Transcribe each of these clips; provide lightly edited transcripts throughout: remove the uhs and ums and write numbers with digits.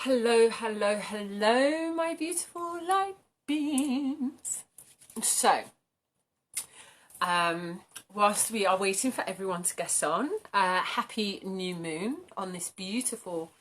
Hello, hello, hello, my beautiful light beams. So, whilst we are waiting for everyone to get on, happy new moon on this beautiful,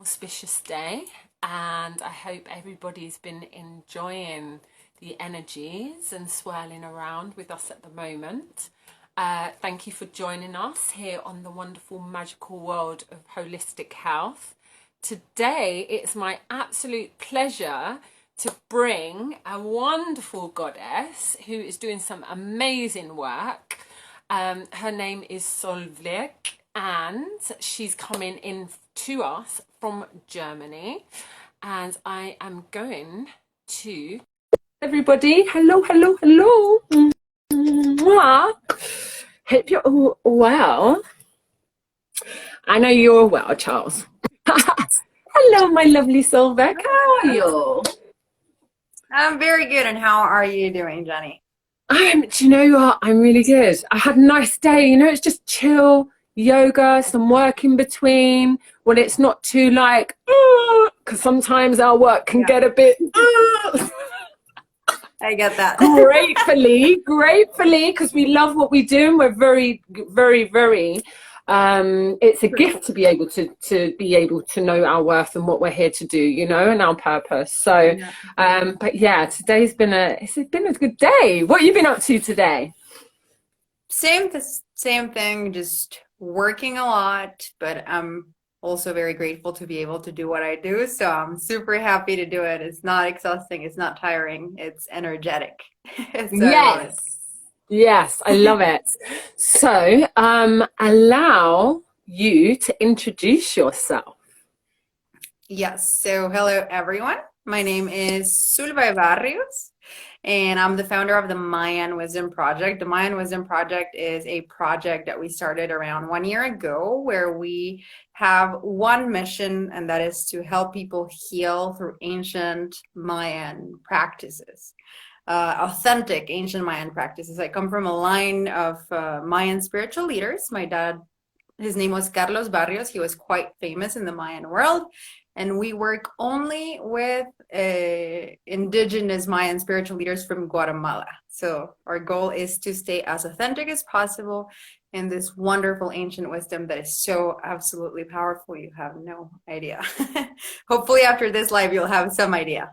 auspicious day. And I hope everybody's been enjoying the energies and swirling around with us at the moment. Thank you for joining us here on the wonderful magical world of holistic health. Today, it's my absolute pleasure to bring a wonderful goddess who is doing some amazing work. Her name is Solveig, and she's coming in to us from Germany. And I am going to everybody. Hello, hello, hello. Mwah. Hope you're all well. I know you're well, Charles. Hello, my lovely Solveig. How are you? I'm very good. And how are you doing, Jenny? Do you know what? I'm really good. I had a nice day. It's just chill, yoga, some work in between. When it's not too like, because sometimes our work can get a bit. I get that. gratefully, because we love what we do and we're very, very, very. It's a gift to be able to know our worth and what we're here to do, and our purpose. So, but yeah, today's been a good day. What have you been up to today? Same thing, just working a lot, but I'm also very grateful to be able to do what I do. So I'm super happy to do it. It's not exhausting. It's not tiring. It's energetic. So Yes, I love it. So, allow you to introduce yourself. Yes. So hello, everyone. My name is Solveig Barrios, and I'm the founder of the Mayan Wisdom Project. The Mayan Wisdom Project is a project that we started around 1 year ago, where we have one mission, and that is to help people heal through ancient Mayan practices. Authentic ancient Mayan practices. I come from a line of Mayan spiritual leaders. My dad, his name was Carlos Barrios. He was quite famous in the Mayan world. And we work only with indigenous Mayan spiritual leaders from Guatemala. So our goal is to stay as authentic as possible in this wonderful ancient wisdom that is so absolutely powerful. You have no idea. Hopefully after this live, you'll have some idea.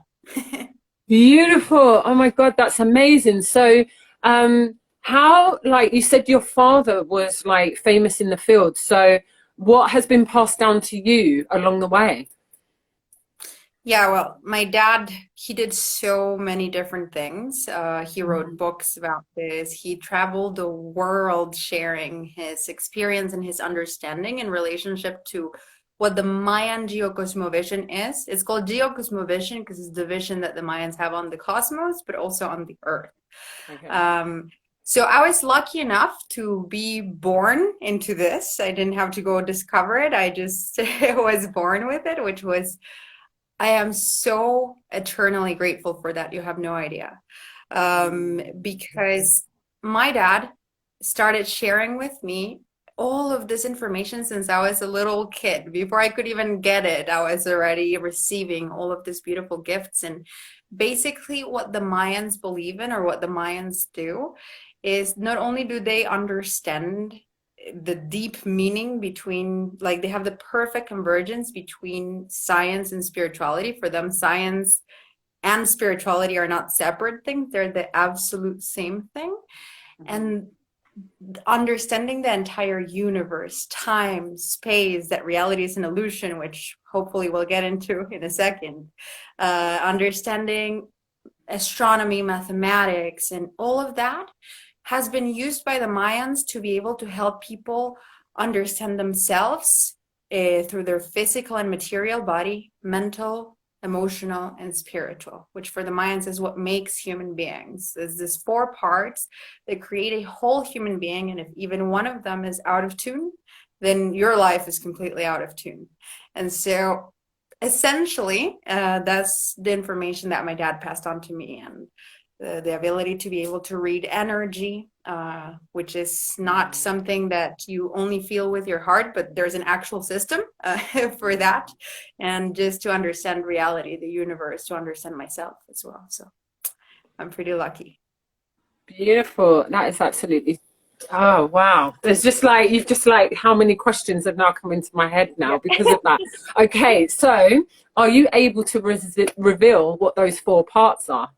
Beautiful. Oh my God, that's amazing. So, how, like you said, your father was like famous in the field. So what has been passed down to you along the way? Yeah, well, my dad, he did so many different things. He wrote books about this. He traveled the world sharing his experience and his understanding in relationship to what the Mayan geocosmovision is. It's called geocosmovision because it's the vision that the Mayans have on the cosmos, but also on the earth. Okay. So I was lucky enough to be born into this. I didn't have to go discover it. I just was born with it, which was I am so eternally grateful for that. You have no idea. Because my dad started sharing with me all of this information since I was a little kid. Before I could even get it, I was already receiving all of these beautiful gifts. And basically what the Mayans believe in, or what the Mayans do, is not only do they understand the deep meaning between, like, they have the perfect convergence between science and spirituality. For them, science and spirituality are not separate things, they're the absolute same thing. And understanding the entire universe, time, space, that reality is an illusion, which hopefully we'll get into in a second. Understanding astronomy, mathematics, and all of that has been used by the Mayans to be able to help people understand themselves through their physical and material body, mental, emotional, and spiritual, which for the Mayans is what makes human beings. There's these 4 parts that create a whole human being, and if even one of them is out of tune, then your life is completely out of tune. And so essentially, that's the information that my dad passed on to me, and the ability to be able to read energy, which is not something that you only feel with your heart, but there's an actual system for that. And just to understand reality, the universe, to understand myself as well. So I'm pretty lucky. Beautiful. That is absolutely. Oh wow! There's just like you've just like how many questions have now come into my head now Yeah. because of that. Okay, so are you able to reveal what those four parts are?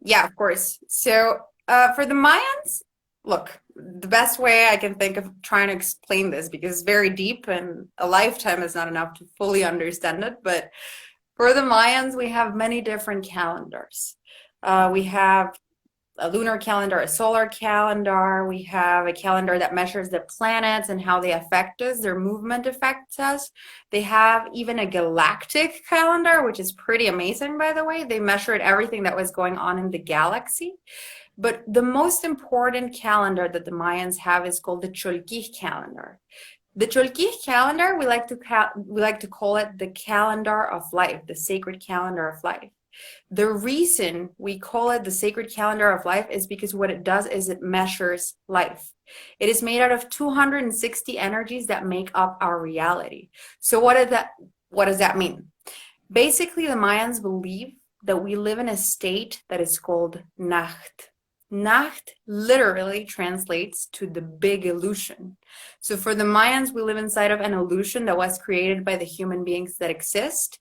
Yeah, of course. So for the Mayans, look, the best way I can think of trying to explain this, because it's very deep and a lifetime is not enough to fully understand it, but for the Mayans, we have many different calendars. We have a lunar calendar, a solar calendar. We have a calendar that measures the planets and how they affect us, their movement affects us. They have even a galactic calendar, which is pretty amazing, by the way. They measured everything that was going on in the galaxy. But the most important calendar that the Mayans have is called the Cholquij calendar. The Cholquij calendar, we like to call it the calendar of life, the sacred calendar of life. The reason we call it the sacred calendar of life is because what it does is it measures life. It is made out of 260 energies that make up our reality. So what does that mean? Basically, the Mayans believe that we live in a state that is called Nacht. Nacht literally translates to the big illusion. So for the Mayans, we live inside of an illusion that was created by the human beings that exist,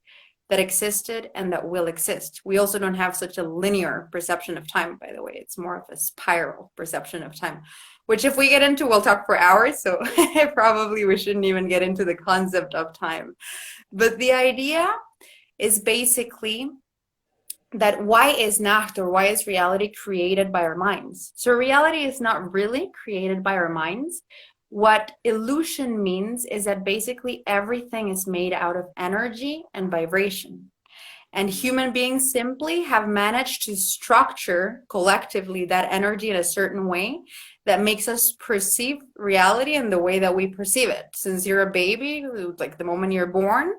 that existed, and that will exist. We also don't have such a linear perception of time, by the way. It's more of a spiral perception of time, which if we get into, we'll talk for hours. So probably we shouldn't even get into the concept of time. But the idea is basically that why is Nacht, or why is reality created by our minds? So reality is not really created by our minds. What illusion means is that basically everything is made out of energy and vibration. And human beings simply have managed to structure collectively that energy in a certain way that makes us perceive reality in the way that we perceive it. Since you're a baby, like the moment you're born,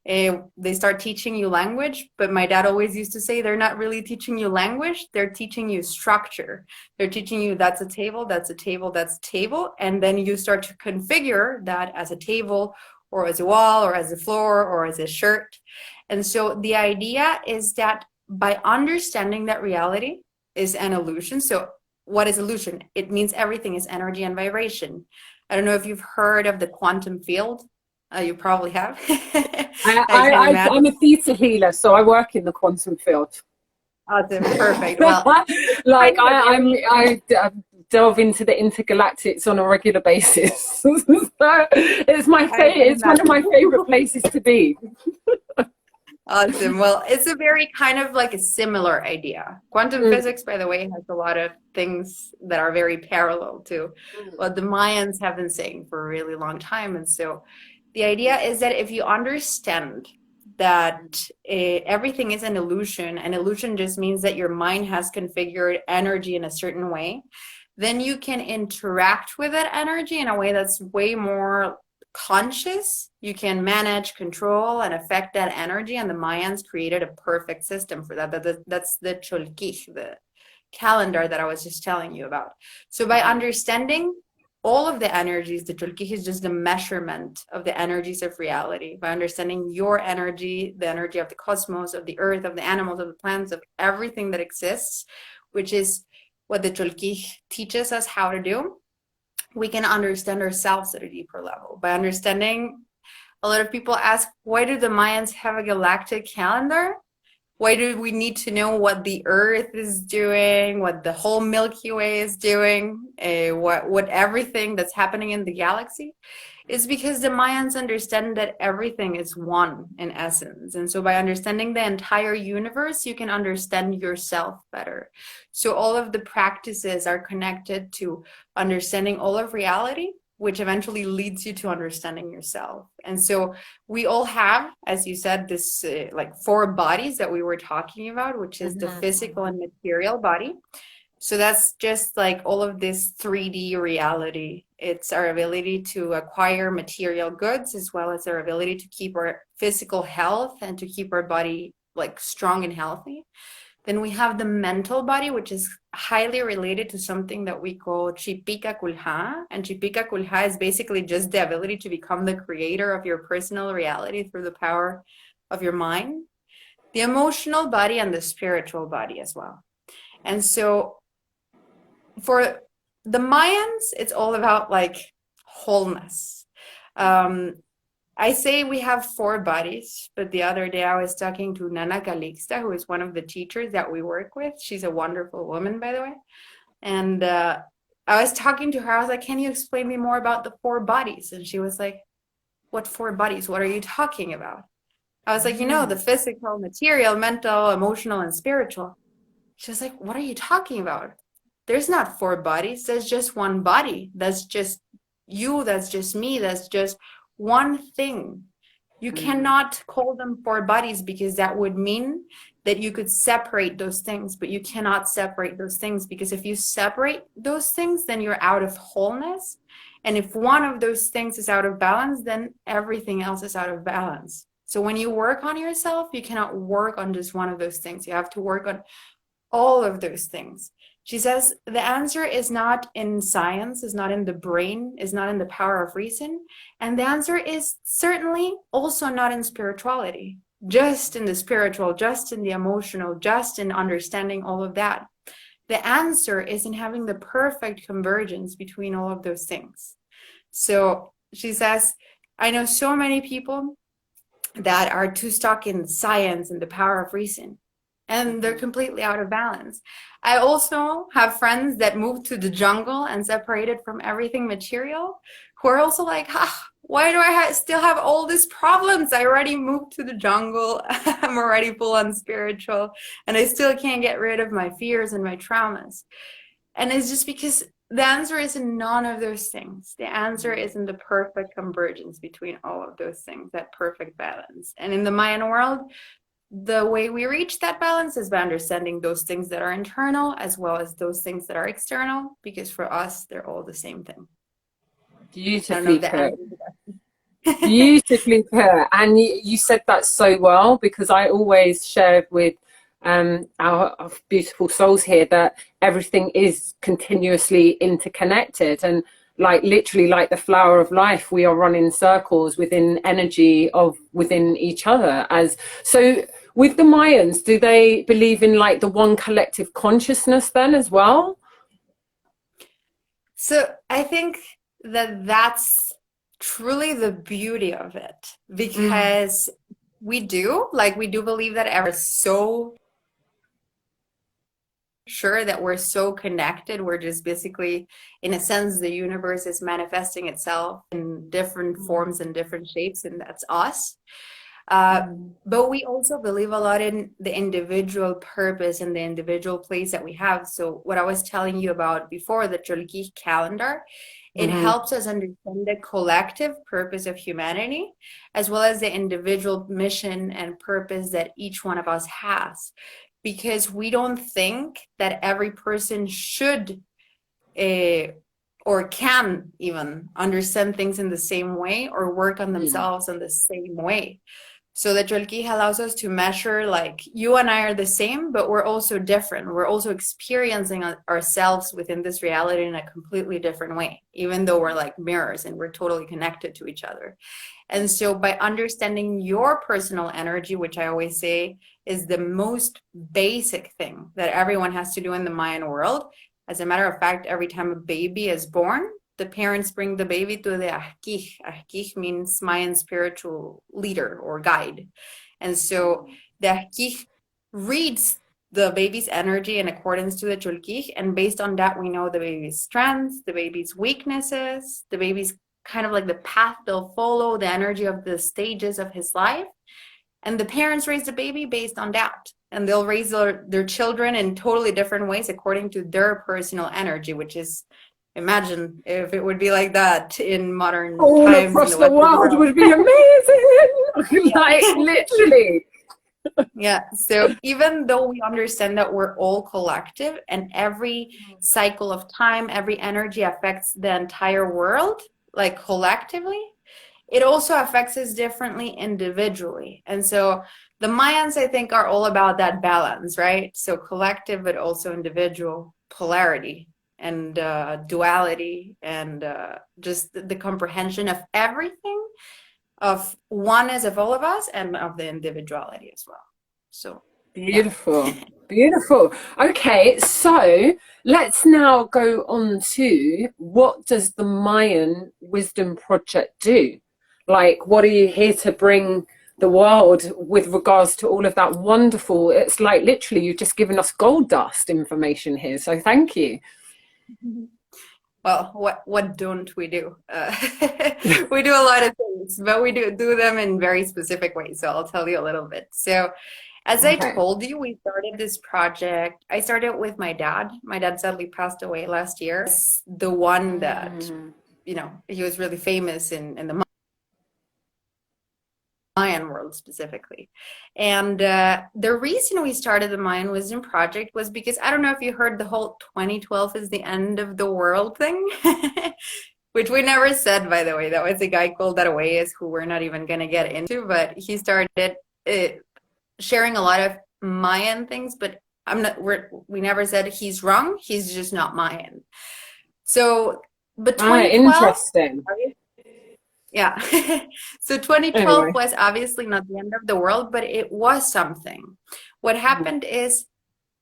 they start teaching you language. But my dad always used to say they're not really teaching you language, they're teaching you structure. They're teaching you that's a table, that's a table, that's a table. And then you start to configure that as a table, or as a wall, or as a floor, or as a shirt. And so the idea is that by understanding that reality is an illusion. So what is illusion? It means everything is energy and vibration. I don't know if you've heard of the quantum field. You probably have. I can I'm imagine. a theta healer, so I work in the quantum field. Awesome. Perfect. Well, Like kind of a very I delve into the intergalactics on a regular basis. So it's my I favorite. can It's one of my imagine. favorite places to be. Awesome. Well, it's a very kind of like a similar idea. Quantum Mm, physics, by the way, has a lot of things that are very parallel to what the Mayans have been saying for a really long time. And so the idea is that if you understand that everything is an illusion, and illusion just means that your mind has configured energy in a certain way, then you can interact with that energy in a way that's way more conscious. You can manage, control, and affect that energy. And the Mayans created a perfect system for that. That's the Cholquij, the calendar that I was just telling you about. So by understanding all of the energies, the Cholquij is just the measurement of the energies of reality. By understanding your energy, the energy of the cosmos, of the earth, of the animals, of the plants, of everything that exists, which is what the Cholquij teaches us how to do, we can understand ourselves at a deeper level. By understanding, a lot of people ask, why do the Mayans have a galactic calendar? Why do we need to know what the Earth is doing, what the whole Milky Way is doing, what everything that's happening in the galaxy? Is because the Mayans understand that everything is one in essence. And so by understanding the entire universe, you can understand yourself better. So all of the practices are connected to understanding all of reality, which eventually leads you to understanding yourself. And so we all have, as you said, this like four bodies that we were talking about, which is the physical and material body. So that's just like all of this 3D reality. It's our ability to acquire material goods, as well as our ability to keep our physical health and to keep our body like strong and healthy. Then we have the mental body, which is highly related to something that we call Chipika Kulha. And Chipika Kulha is basically just the ability to become the creator of your personal reality through the power of your mind, the emotional body, and the spiritual body as well. And so for the Mayans, it's all about like wholeness. I say we have 4 bodies, but the other day I was talking to Nana Calixta, who is one of the teachers that we work with. She's a wonderful woman, by the way. And I was talking to her. I was like, can you explain me more about the 4 bodies? And she was like, what 4 bodies? What are you talking about? I was like, the physical, material, mental, emotional, and spiritual. She was like, what are you talking about? There's not 4 bodies. There's just one body. That's just you. That's just me. That's just one thing. You cannot call them 4 bodies because that would mean that you could separate those things, but you cannot separate those things because if you separate those things, then you're out of wholeness. And if one of those things is out of balance, then everything else is out of balance. So when you work on yourself, you cannot work on just one of those things. You have to work on all of those things. She says the answer is not in science, is not in the brain, is not in the power of reason. And the answer is certainly also not in spirituality, just in the spiritual, just in the emotional, just in understanding all of that. The answer is in having the perfect convergence between all of those things. So she says, I know so many people that are too stuck in science and the power of reason, and they're completely out of balance. I also have friends that moved to the jungle and separated from everything material, who are also like, why do I still have all these problems? I already moved to the jungle. I'm already full on spiritual, and I still can't get rid of my fears and my traumas. And it's just because the answer is in none of those things. The answer is in the perfect convergence between all of those things, that perfect balance. And in the Mayan world, the way we reach that balance is by understanding those things that are internal as well as those things that are external, because for us, they're all the same thing. Beautifully put. Beautifully put. And you said that so well, because I always share with our beautiful souls here that everything is continuously interconnected, and like literally like the flower of life, we are running circles within energy of within each other. As so with the Mayans, do they believe in like the one collective consciousness then as well? So I think that that's truly the beauty of it, because we do believe that ever so sure that we're so connected. We're just basically, in a sense, the universe is manifesting itself in different forms and different shapes, and that's us. But we also believe a lot in the individual purpose and the individual place that we have. So what I was telling you about before, the Cholki calendar, it helps us understand the collective purpose of humanity, as well as the individual mission and purpose that each one of us has. Because we don't think that every person should or can even understand things in the same way or work on themselves in the same way. So the Cholki allows us to measure, like, you and I are the same, but we're also different. We're also experiencing ourselves within this reality in a completely different way, even though we're like mirrors and we're totally connected to each other. And so by understanding your personal energy, which I always say is the most basic thing that everyone has to do in the Mayan world. As a matter of fact, every time a baby is born, the parents bring the baby to the Ahkij. Ahkij means Mayan spiritual leader or guide. And so the Ahkij reads the baby's energy in accordance to the Cholki, and based on that, we know the baby's strengths, the baby's weaknesses, the baby's kind of like the path they'll follow, the energy of the stages of his life. And the parents raise the baby based on that. And they'll raise their children in totally different ways according to their personal energy, which is, imagine if it would be like that in modern all times. Across the world would be amazing. Like literally. Yeah. So even though we understand that we're all collective and every cycle of time, every energy affects the entire world, like collectively, it also affects us differently individually. And so The Mayans, I think, are all about that balance, right? So collective, but also individual polarity and duality and just the comprehension of everything, of oneness of all of us and of the individuality as well. So, yeah. Beautiful, beautiful. Okay, so let's now go on to what does the Mayan Wisdom Project do? Like, what are you here to bring the world with regards to all of that wonderful? It's like literally you've just given us gold dust information here. So thank you. Well, what don't we do? We do a lot of things, but we do them in very specific ways. So I'll tell you a little bit. So, as I Okay. told you, we started this project. I started with my dad. My dad sadly passed away last year. The one that, Mm. he was really famous in the Mayan world specifically. And the reason we started the Mayan Wisdom Project was because I don't know if you heard the whole 2012 is the end of the world thing, which we never said, by the way. That was a guy called that away, is who we're not even going to get into, but he started uh, sharing a lot of Mayan things, but we never said he's wrong. He's just not Mayan. So, but Ah, 2012. interesting. Yeah. So 2012 Anyway. was obviously not the end of the world, but it was something. What Mm. happened is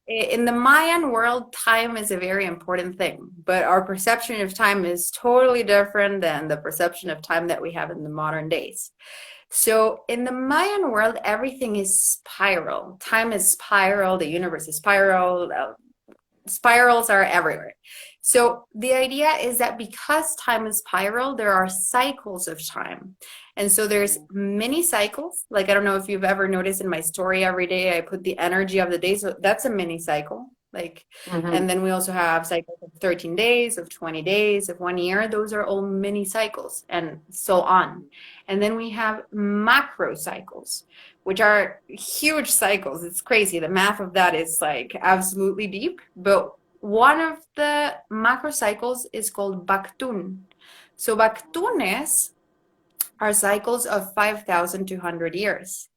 in the Mayan world, time is a very important thing, but our perception of time is totally different than the perception of time that we have in the modern days. So in the Mayan world, everything is spiral. Time is spiral, the universe is spiral, spirals are everywhere. So the idea is that because time is spiral, there are cycles of time. And so there's many cycles. Like, I don't know if you've ever noticed in my story every day, I put the energy of the day. So that's a mini cycle. Like, Hmm. and then we also have cycles of 13 days, of 20 days, of 1 year. Those are all mini cycles and so on. And then we have macro cycles, which are huge cycles. It's crazy. The math of that is like absolutely deep. But one of the macro cycles is called Baktun. So Baktunes are cycles of 5,200 years.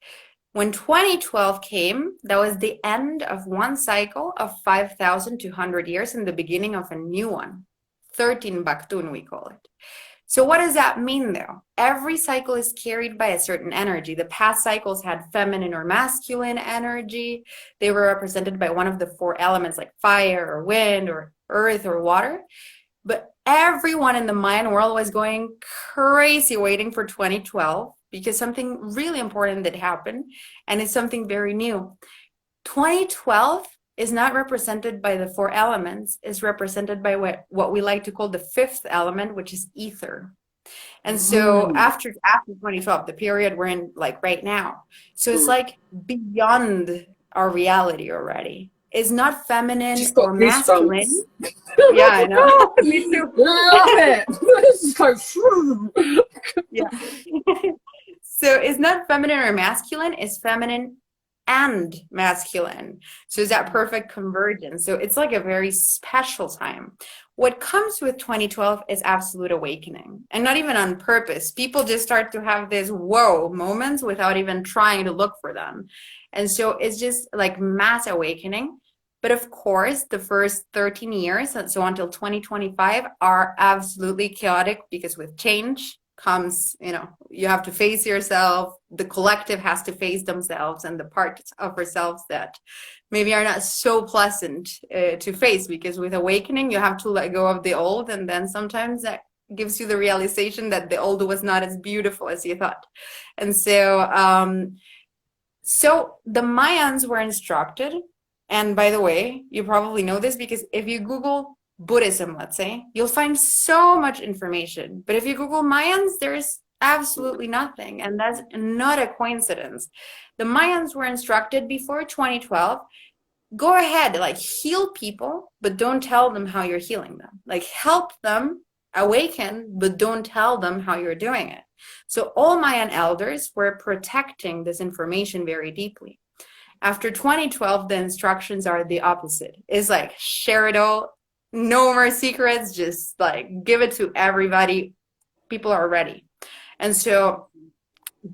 When 2012 came, that was the end of one cycle of 5,200 years and the beginning of a new one. 13 Baktun, we call it. So what does that mean though? Every cycle is carried by a certain energy. The past cycles had feminine or masculine energy. They were represented by one of the four elements like fire or wind or earth or water. But everyone in the Mayan world was going crazy waiting for 2012 because something really important did happen, and it's something very new. 2012 is not represented by the four elements, is represented by what we like to call the fifth element, which is ether. And so Mm. after 2012, the period we're in like right now, so it's Mm. like beyond our reality already. It's not feminine Just got or goosebumps. masculine. Yeah, I know. Oh Me my too. God. Love it. This is like, Yeah. So it's not feminine or masculine, it's feminine and masculine. So it's that perfect convergence. So it's like a very special time. What comes with 2012 is absolute awakening, and not even on purpose. People just start to have these whoa moments without even trying to look for them. And so it's just like mass awakening. But of course, the first 13 years, so until 2025, are absolutely chaotic because with change comes, you have to face yourself. The collective has to face themselves and the parts of ourselves that maybe are not so pleasant to face, because with awakening, you have to let go of the old. And then sometimes that gives you the realization that the old was not as beautiful as you thought. And so the Mayans were instructed, and by the way, you probably know this because if you Google Buddhism, let's say, you'll find so much information. But if you Google Mayans, there's absolutely nothing, and that's not a coincidence. The Mayans were instructed before 2012, go ahead, like heal people, but don't tell them how you're healing them. Like help them awaken, but don't tell them how you're doing it. So all Mayan elders were protecting this information very deeply. After 2012, the instructions are the opposite. It's like share it all, no more secrets, just like give it to everybody. People are ready. And so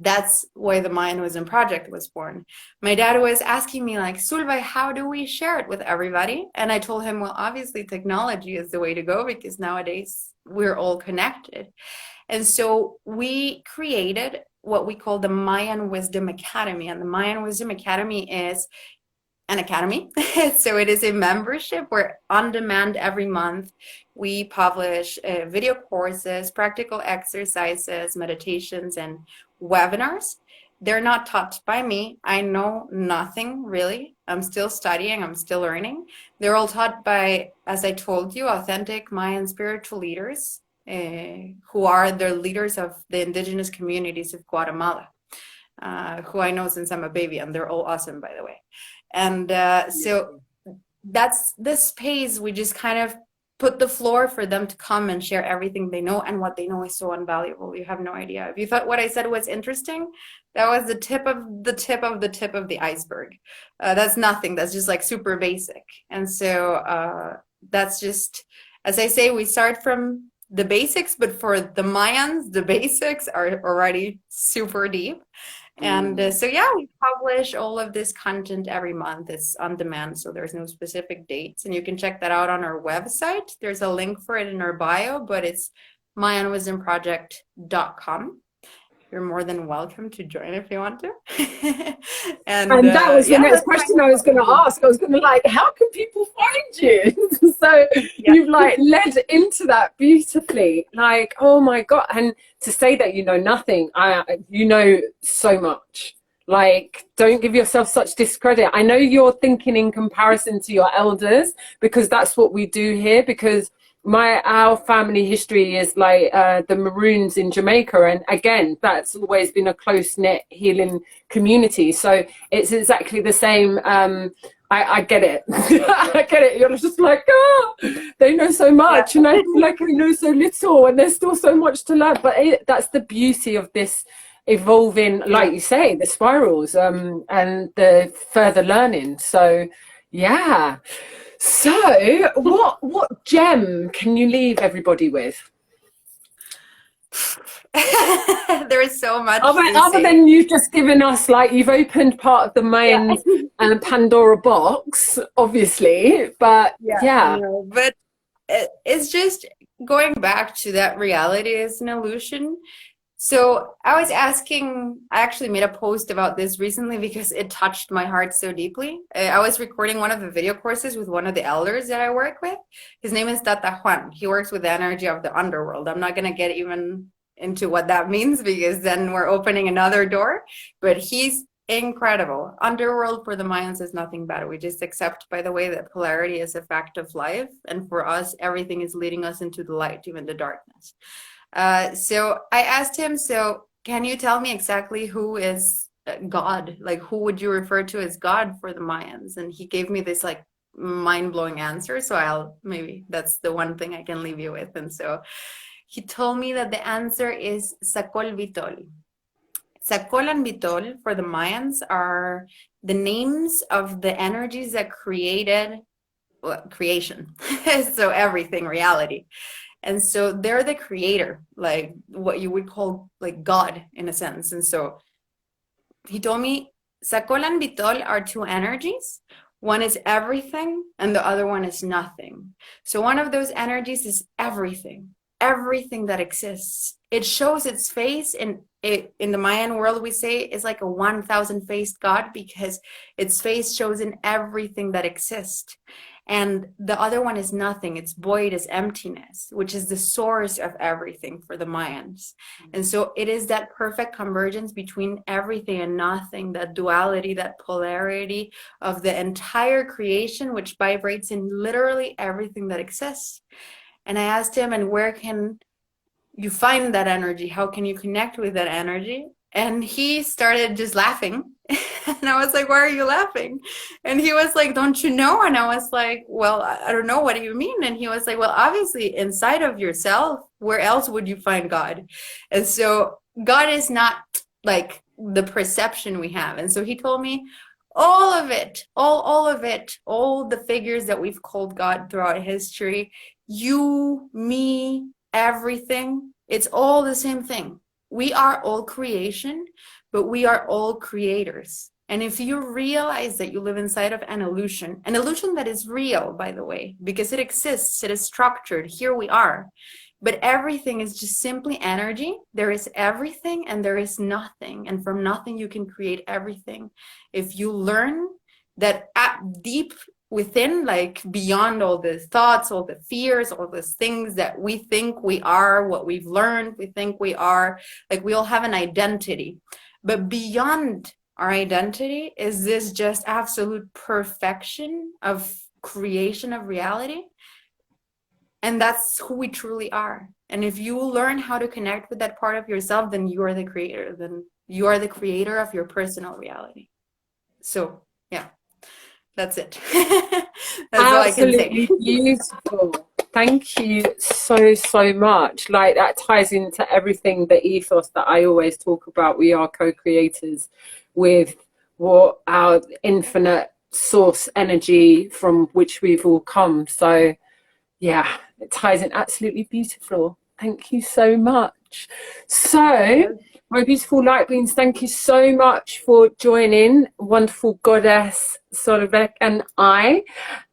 that's why the Mayan Wisdom Project was born. My dad was asking me like, Sulva, how do we share it with everybody? And I told him, well, obviously technology is the way to go because nowadays we're all connected. And so we created what we call the Mayan Wisdom Academy. And the Mayan Wisdom Academy is an academy. So it is a membership where on demand every month we publish video courses, practical exercises, meditations, and webinars. They're not taught by me. I know nothing really. I'm still studying, I'm still learning. They're all taught by, as I told you, authentic Mayan spiritual leaders who are the leaders of the indigenous communities of Guatemala, who I know since I'm a baby, and they're all awesome, by the way. And so that's the space we just kind of put the floor for them to come and share everything they know, and what they know is so invaluable. You have no idea. If you thought what I said was interesting, that was the tip of the tip of the tip of the iceberg. That's nothing. That's just like super basic. And so that's just, as I say, we start from the basics, but for the Mayans, the basics are already super deep. And so, yeah, we publish all of this content every month. It's on demand, so there's no specific dates. And you can check that out on our website. There's a link for it in our bio, but it's mayanwisdomproject.com. You're more than welcome to join if you want to. And that was the next question I was going to ask. I was going to like, how can people find you? So you've like led into that beautifully. Like, oh my God. And to say that you know nothing, you know so much. Like, don't give yourself such discredit. I know you're thinking in comparison to your elders, because that's what we do here, because our family history is like the Maroons in Jamaica, and again, that's always been a close-knit healing community. So it's exactly the same. I get it. I get it. You're just like, they know so much, and I feel like I know so little, and there's still so much to learn. But that's the beauty of this evolving, like you say, the spirals and the further learning. So yeah. So what gem can you leave everybody with? There is so much other than you've just given us, like, you've opened part of the Mayan Pandora box, obviously, but no, but it's just going back to that reality is an illusion. So I was asking, I actually made a post about this recently because it touched my heart so deeply. I was recording one of the video courses with one of the elders that I work with. His name is Tata Juan. He works with the energy of the underworld. I'm not going to get even into what that means because then we're opening another door, but he's incredible. Underworld for the Mayans is nothing bad. We just accept, by the way, that polarity is a fact of life. And for us, everything is leading us into the light, even the darkness. So I asked him, so can you tell me exactly who is God? Like, who would you refer to as God for the Mayans? And he gave me this like mind-blowing answer. So maybe that's the one thing I can leave you with. And so he told me that the answer is Sakol Vitol. Sakol and Vitol for the Mayans are the names of the energies that created creation. So everything, reality. And so they're the creator, like what you would call like God in a sense. And so he told me Sakol and Vitol are two energies. One is everything and the other one is nothing. So one of those energies is everything that exists. It shows its face in the Mayan world, we say, is like a 1,000-faced God because its face shows in everything that exists. And the other one is nothing. It's void, is emptiness, which is the source of everything for the Mayans. And so it is that perfect convergence between everything and nothing, that duality, that polarity of the entire creation, which vibrates in literally everything that exists. And I asked him, and where can you find that energy? How can you connect with that energy? And he started just laughing. And I was like, why are you laughing? And he was like, don't you know? And I was like, well, I don't know. What do you mean? And he was like, well, obviously inside of yourself, where else would you find God? And so God is not like the perception we have. And so he told me all of it, all of it, all the figures that we've called God throughout history, you, me, everything, it's all the same thing. We are all creation, but we are all creators. And if you realize that you live inside of an illusion that is real, by the way, because it exists, it is structured, here we are. But everything is just simply energy. There is everything and there is nothing. And from nothing, you can create everything. If you learn that deep within, like beyond all the thoughts, all the fears, all those things that we think we are, what we've learned, we think we are, like we all have an identity. But beyond our identity is this just absolute perfection of creation of reality. And that's who we truly are. And if you learn how to connect with that part of yourself, then you are the creator. Then you are the creator of your personal reality. So, yeah, that's it. That's all I can say. Absolutely beautiful. Thank you so much. Like, that ties into everything, the ethos that I always talk about. We are co-creators with what our infinite source energy from which we've all come. So yeah, it ties in absolutely beautiful. Thank you so much. So my beautiful light beings, thank you so much for joining, wonderful goddess Solveig and I.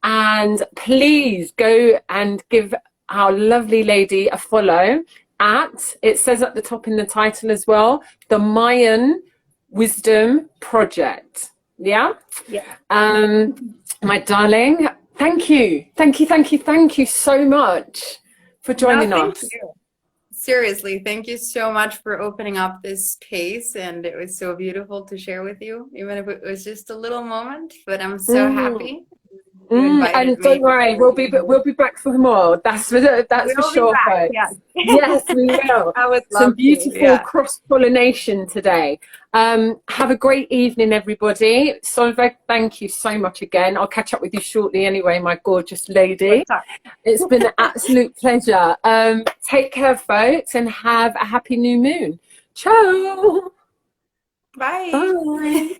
And please go and give our lovely lady a follow at, it says at the top in the title as well, the Mayan Wisdom Project. Yeah? My darling, thank you so much for joining us. Seriously, thank you so much for opening up this space, and it was so beautiful to share with you, even if it was just a little moment, but I'm so happy. And don't worry, we'll be back for more. That's for sure, folks. Yeah. Yes, we will. I would love some beautiful cross-pollination today. Have a great evening, everybody. Solveig, thank you so much again. I'll catch up with you shortly anyway, my gorgeous lady. It's been an absolute pleasure. Take care, folks, and have a happy new moon. Ciao. Bye. Bye.